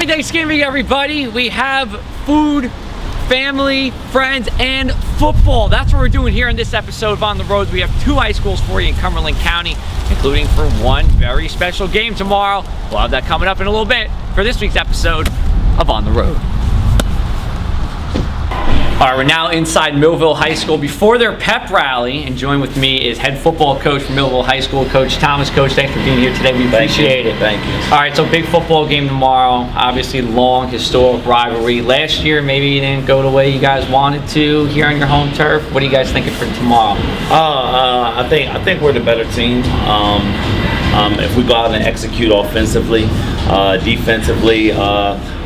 Happy Thanksgiving, everybody. We have food, family, friends, and football. That's what we're doing here in this episode of On the Road. We have 2 high schools for you in Cumberland County, including for one very special game tomorrow. We'll have that coming up in a little bit for this week's episode of On the Road. All right, we're now inside Millville High School before their pep rally, and joined with me is head football coach from Millville High School, Coach Thomas. Coach, thanks for being here today. We appreciate it. Thank you. All right, so big football game tomorrow. Obviously, long historic rivalry. Last year, maybe you didn't go the way you guys wanted to here on your home turf. What are you guys thinking for tomorrow? I think we're the better team. If we go out and execute offensively, defensively,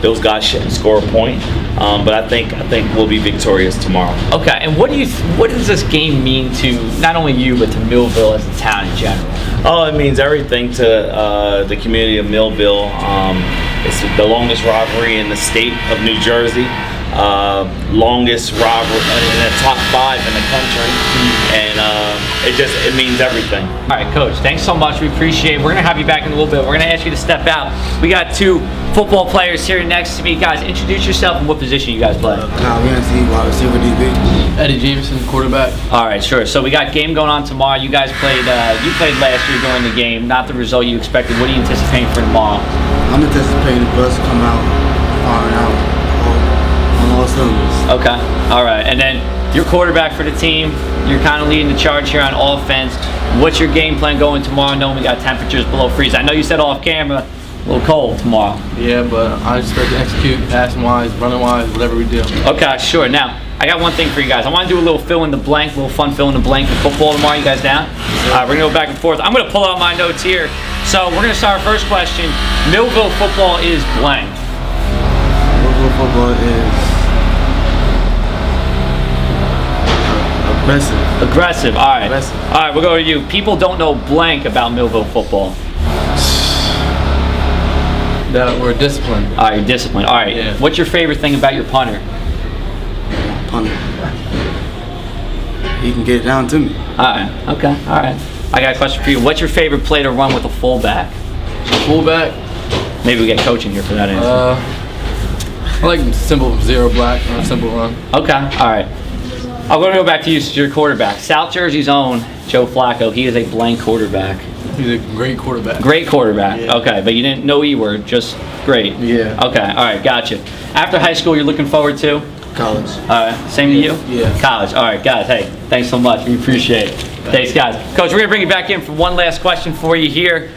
those guys shouldn't score a point. But I think we'll be victorious tomorrow. Okay, and what does this game mean to not only you but to Millville as a town in general? Oh, it means everything to the community of Millville. It's the longest rivalry in the state of New Jersey. Longest rivalry in the top 5 in the country, and it means everything. All right, Coach, thanks so much. We appreciate it. We're gonna have you back in a little bit. We're gonna ask you to step out. We got 2 football players here next to me. Guys, introduce yourself and what position you guys play. Kyle Yancey, wide receiver, DB. Eddie Jameson, quarterback. All right, sure. So we got game going on tomorrow. You guys played. You played last year during the game. Not the result you expected. What are you anticipating for tomorrow? I'm anticipating the bus to come out, firing out. Okay, all right, and then you're quarterback for the team. You're kind of leading the charge here on offense. What's your game plan going tomorrow, knowing we got temperatures below freeze? I know you said off camera, a little cold tomorrow. Yeah, but I just expect to execute passing-wise, running-wise, whatever we do. Okay, sure. Now, I got one thing for you guys. I want to do a little fill-in-the-blank, a little fun fill-in-the-blank for football tomorrow. You guys down? We're going to go back and forth. I'm going to pull out my notes here. So we're going to start our first question. Millville football is blank. Millville football is Aggressive. All right. Aggressive. All right, we'll go to you. People don't know blank about Millville football. That we're disciplined. All right, you're disciplined. All right. Yeah. What's your favorite thing about your punter? punter. He can get it down to me. All right. Okay. All right. I got a question for you. What's your favorite play to run with a fullback? Fullback? Maybe we get coaching here for that answer. I like simple zero black or a simple run. Okay. All right. I'm going to go back to you as your quarterback. South Jersey's own Joe Flacco. He is a blank quarterback. He's a great quarterback. Great quarterback. Yeah. Okay, but you didn't know E-word, just great. Yeah. Okay, all right, gotcha. After high school, you're looking forward to? College. All right, same to you? Yeah. College. All right, guys, hey, thanks so much. We appreciate it. Thanks, guys. Coach, we're going to bring you back in for one last question for you here.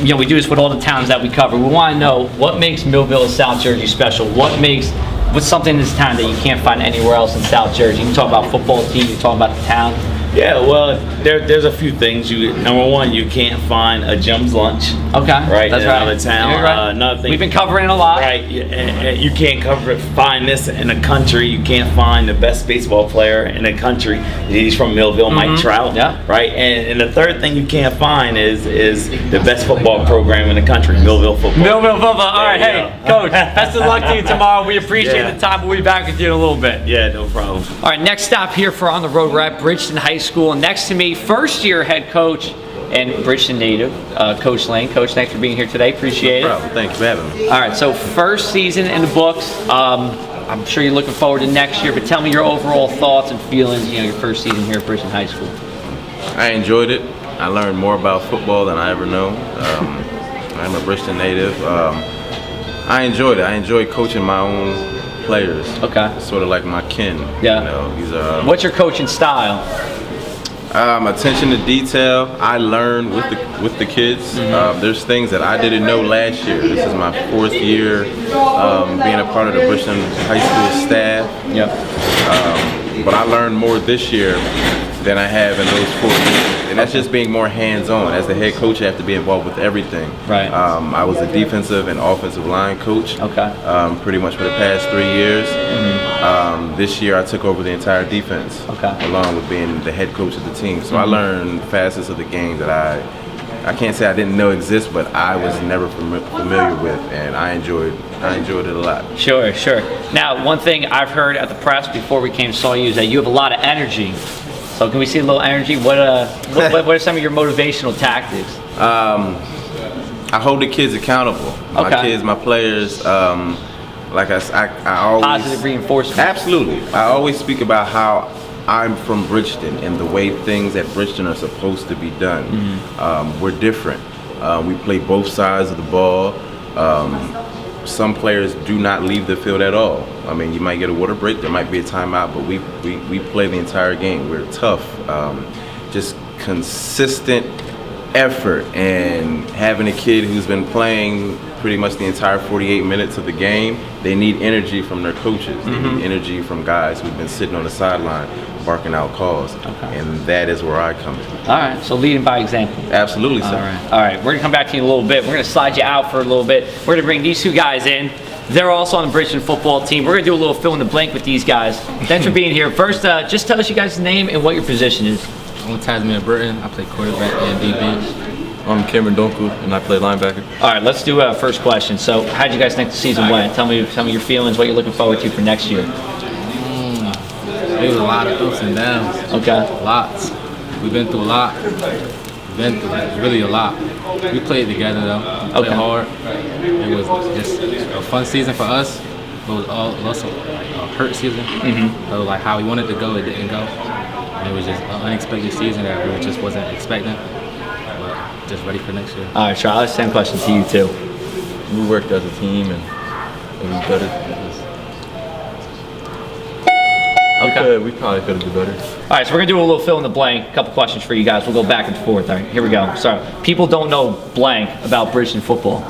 You know, we do this with all the towns that we cover. We want to know what makes Millville, South Jersey special. What's something in this town that you can't find anywhere else in South Jersey? You talk about football team, you talk about the town. Yeah, well, there's a few things. Number one, you can't find a Jim's lunch. Okay, right, that's in right. another town. You're right. Another thing, we've been covering it a lot. Right, and you can't find this in the country. You can't find the best baseball player in the country. He's from Millville, Mike Trout. Yeah. Right, and the third thing you can't find is the best football program in the country, Millville football. Millville football. All right, hey, Coach, best of luck to you tomorrow. We appreciate the time. We'll be back with you in a little bit. Yeah, no problem. All right, next stop here for On the Road, we're at Bridgeton High School. Next to me, first-year head coach and Bridgeton native, Coach Lane. Coach, thanks for being here today. Appreciate it. No problem. Thanks for having me. All right, so first season in the books. I'm sure you're looking forward to next year, but tell me your overall thoughts and feelings, you know, your first season here at Bridgeton High School. I enjoyed it. I learned more about football than I ever known. I'm a Bridgeton native. I enjoyed it. I enjoyed coaching my own players. Okay. Sort of like my kin. Yeah. You know, these are. What's your coaching style? Attention to detail. I learned with the kids. There's things that I didn't know last year. This is my 4th year being a part of the Bridgeton High School staff. Yep. But I learned more this year than I have in those 4 years. And that's just being more hands-on. As the head coach, you have to be involved with everything. Right. I was a defensive and offensive line coach. Okay. Pretty much for the past 3 years. This year I took over the entire defense. Okay. Along with being the head coach of the team. So I learned facets of the game that I can't say I didn't know exist, but I was never familiar with, and I enjoyed it a lot. Sure, sure. Now, one thing I've heard at the press before we came and saw you is that you have a lot of energy. So can we see a little energy? What are some of your motivational tactics? I hold the kids accountable. My Okay. kids, my players. Like I always Positive reinforcement. Absolutely. I always speak about how I'm from Bridgeton and the way things at Bridgeton are supposed to be done. We're different. We play both sides of the ball. Some players do not leave the field at all. I mean, you might get a water break, there might be a timeout, but we play the entire game. We're tough. Just consistent effort, and having a kid who's been playing pretty much the entire 48 minutes of the game, they need energy from their coaches. They need energy from guys who've been sitting on the sideline barking out calls. And that is where I come in. All right, so leading by example. Absolutely, sir. All right, we're gonna come back to you in a little bit. We're gonna slide you out for a little bit. We're gonna bring these two guys in. They're also on the Bridgeton football team. We're gonna do a little fill in the blank with these guys. Thanks for being here. First, just tell us you guys' name and what your position is. I'm Tasmania Burton. I play quarterback and DB. I'm Cameron Donku, and I play linebacker. All right, let's do a first question. So, how did you guys think the season went? Tell me your feelings, what you're looking forward to for next year. There was a lot of ups and downs. Okay. Lots. We've been through a lot. We've been through really a lot. We played together though. We played hard. It was just a fun season for us. It was also a hurt season. So like how we wanted to go, it didn't go. And it was just an unexpected season that we just wasn't expecting. But just ready for next year. All right, Charles, same question to you too. We worked as a team, and we better. Okay. We probably could have done better. All right, so we're gonna do a little fill in the blank. A couple questions for you guys. We'll go back and forth. All right, here we go. Sorry, people don't know blank about Bridgeton football.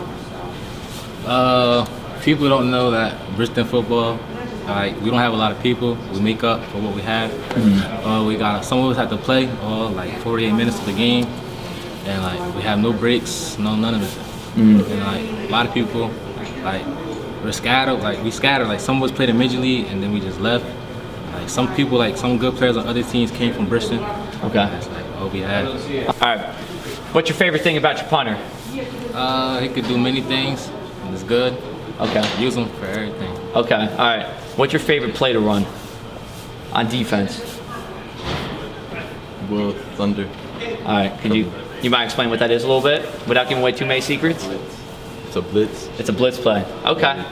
People don't know that Bridgeton football, like we don't have a lot of people. We make up for what we have. We got some of us have to play all like 48 minutes of the game, and like we have no breaks, none of it. And like a lot of people, like we're scattered. Like we scattered. Like some of us played in Major League, and then we just left. Like some people, like some good players on other teams came from Bridgeton. Okay. That's like all we had. All right. What's your favorite thing about your punter? He could do many things. And it's good. Okay. Use them for everything. Okay. All right. What's your favorite play to run on defense? Well, Thunder. All right. Can you mind explain what that is a little bit without giving away too many secrets? It's a blitz. It's a blitz play. Okay.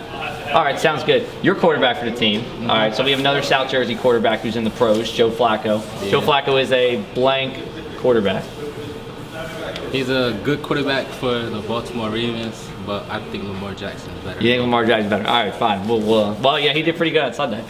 All right, sounds good. You're quarterback for the team. All right, so we have another South Jersey quarterback who's in the pros, Joe Flacco. Yeah. Joe Flacco is a blank quarterback. He's a good quarterback for the Baltimore Ravens, but I think Lamar Jackson is better. You think Lamar Jackson's better? All right, fine. Well, yeah, he did pretty good on Sunday.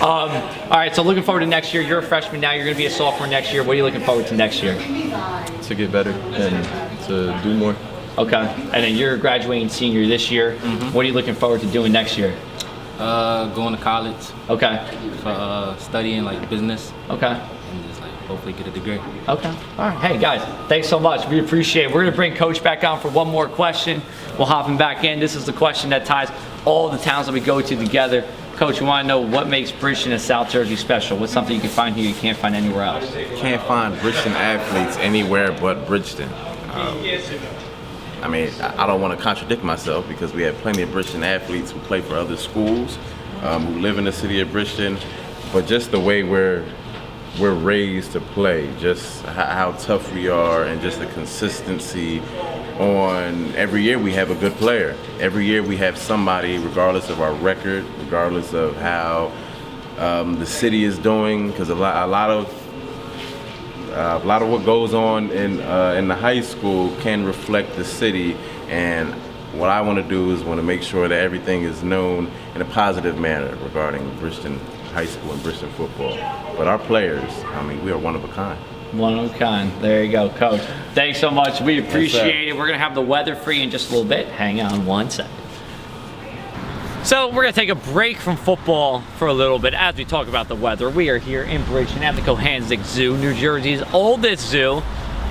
All right, so looking forward to next year. You're a freshman now. You're going to be a sophomore next year. What are you looking forward to next year? To get better and to do more. Okay, and then you're graduating senior this year. What are you looking forward to doing next year? Going to college. Okay. For studying like business. Okay. And just like hopefully get a degree. Okay. All right. Hey guys, thanks so much. We appreciate it. We're gonna bring Coach back on for one more question. We'll hop him back in. This is the question that ties all the towns that we go to together. Coach, we want to know what makes Bridgeton and South Jersey special. What's something you can find here you can't find anywhere else? Can't find Bridgeton athletes anywhere but Bridgeton. I mean, I don't want to contradict myself because we have plenty of Bridgeton athletes who play for other schools, who live in the city of Bridgeton, but just the way we're raised to play, just how tough we are, and just the consistency on every year we have a good player. Every year we have somebody, regardless of our record, regardless of how the city is doing, because a lot of what goes on in the high school can reflect the city, and what I want to do is want to make sure that everything is known in a positive manner regarding Bridgeton High School and Bridgeton football. But our players, I mean, we are one of a kind. One of a kind. There you go, Coach. Thanks so much. We appreciate it. We're going to have the weather for you in just a little bit. Hang on one second. So we're going to take a break from football for a little bit as we talk about the weather. We are here in Bridgeton at the Cohanzick Zoo, New Jersey's oldest zoo,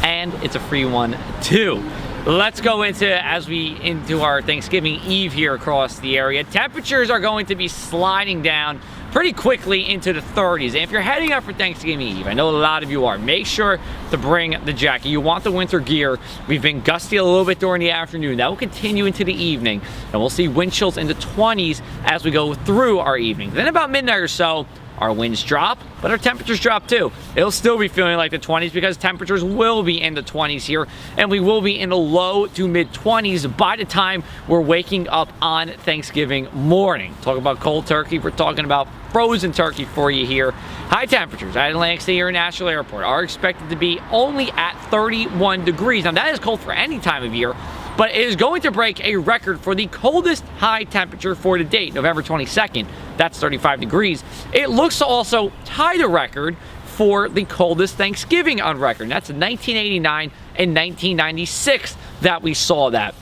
and it's a free one too. Let's go into our Thanksgiving Eve here across the area. Temperatures are going to be sliding down pretty quickly into the 30s. And if you're heading up for Thanksgiving Eve, I know a lot of you are, make sure to bring the jacket. You want the winter gear. We've been gusty a little bit during the afternoon. That will continue into the evening, and we'll see wind chills in the 20s as we go through our evening. Then about midnight or so, Our winds drop, but our temperatures drop too. It'll still be feeling like the 20s because temperatures will be in the 20s here, and we will be in the low to mid 20s by the time we're waking up on Thanksgiving morning. Talk about cold turkey, we're talking about frozen turkey for you here. High temperatures at Atlantic City International Airport are expected to be only at 31 degrees. Now that is cold for any time of year, but it is going to break a record for the coldest high temperature for the date, November 22nd. That's 35 degrees. It looks to also tie the record for the coldest Thanksgiving on record. And that's in 1989 and 1996 that we saw that.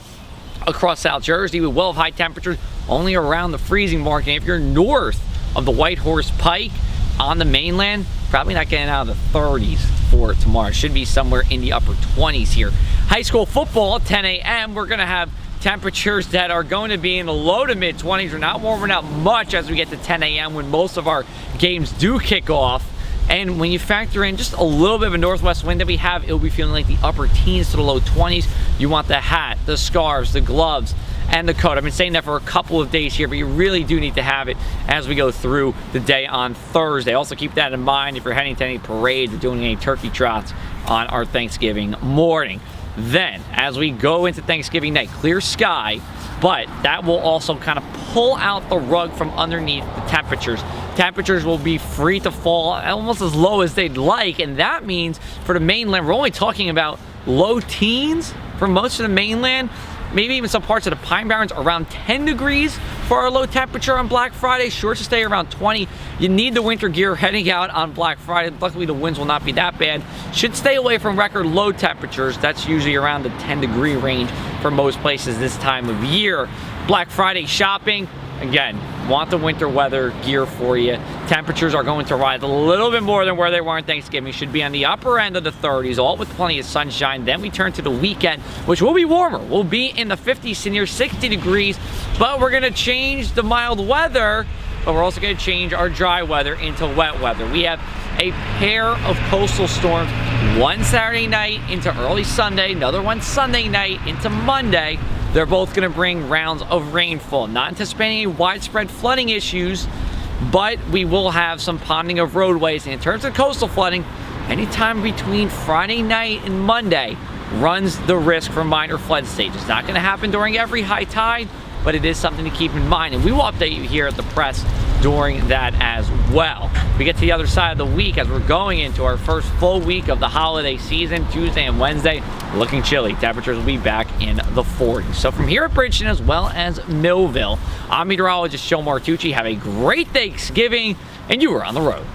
Across South Jersey, we will have high temperatures only around the freezing mark. And if you're north of the White Horse Pike on the mainland, probably not getting out of the 30s for tomorrow. It should be somewhere in the upper 20s here. High school football, 10 a.m. We're going to have temperatures that are going to be in the low to mid 20s. We're not warming up much as we get to 10 a.m. when most of our games do kick off. And when you factor in just a little bit of a northwest wind that we have, it'll be feeling like the upper teens to the low 20s. You want the hat, the scarves, the gloves, and the coat. I've been saying that for a couple of days here, but you really do need to have it as we go through the day on Thursday. Also keep that in mind if you're heading to any parades or doing any turkey trots on our Thanksgiving morning. Then, as we go into Thanksgiving night, clear sky, but that will also kind of pull out the rug from underneath the temperatures. Temperatures will be free to fall almost as low as they'd like, and that means for the mainland, we're only talking about low teens for most of the mainland. Maybe even some parts of the Pine Barrens around 10 degrees for our low temperature on Black Friday. Sure to stay around 20. You need the winter gear heading out on Black Friday. Luckily, the winds will not be that bad. Should stay away from record low temperatures. That's usually around the 10-degree range for most places this time of year. Black Friday shopping. Again, want the winter weather gear for you. Temperatures are going to rise a little bit more than where they were on Thanksgiving. Should be on the upper end of the 30s, all with plenty of sunshine. Then we turn to the weekend, which will be warmer. We'll be in the 50s to near 60 degrees, but we're going to change the mild weather, but we're also going to change our dry weather into wet weather. We have a pair of coastal storms, one Saturday night into early Sunday, another one Sunday night into Monday. They're both going to bring rounds of rainfall. Not anticipating any widespread flooding issues, but we will have some ponding of roadways. And in terms of coastal flooding, anytime between Friday night and Monday runs the risk for minor flood stage. It's not going to happen during every high tide, but it is something to keep in mind. And we will update you here at the press during that as well. We get to the other side of the week as we're going into our first full week of the holiday season. Tuesday and Wednesday looking chilly. Temperatures will be back in the 40s. So from here at Bridgeton as well as Millville, I'm meteorologist Martucci. Have a great Thanksgiving, and you are on the road.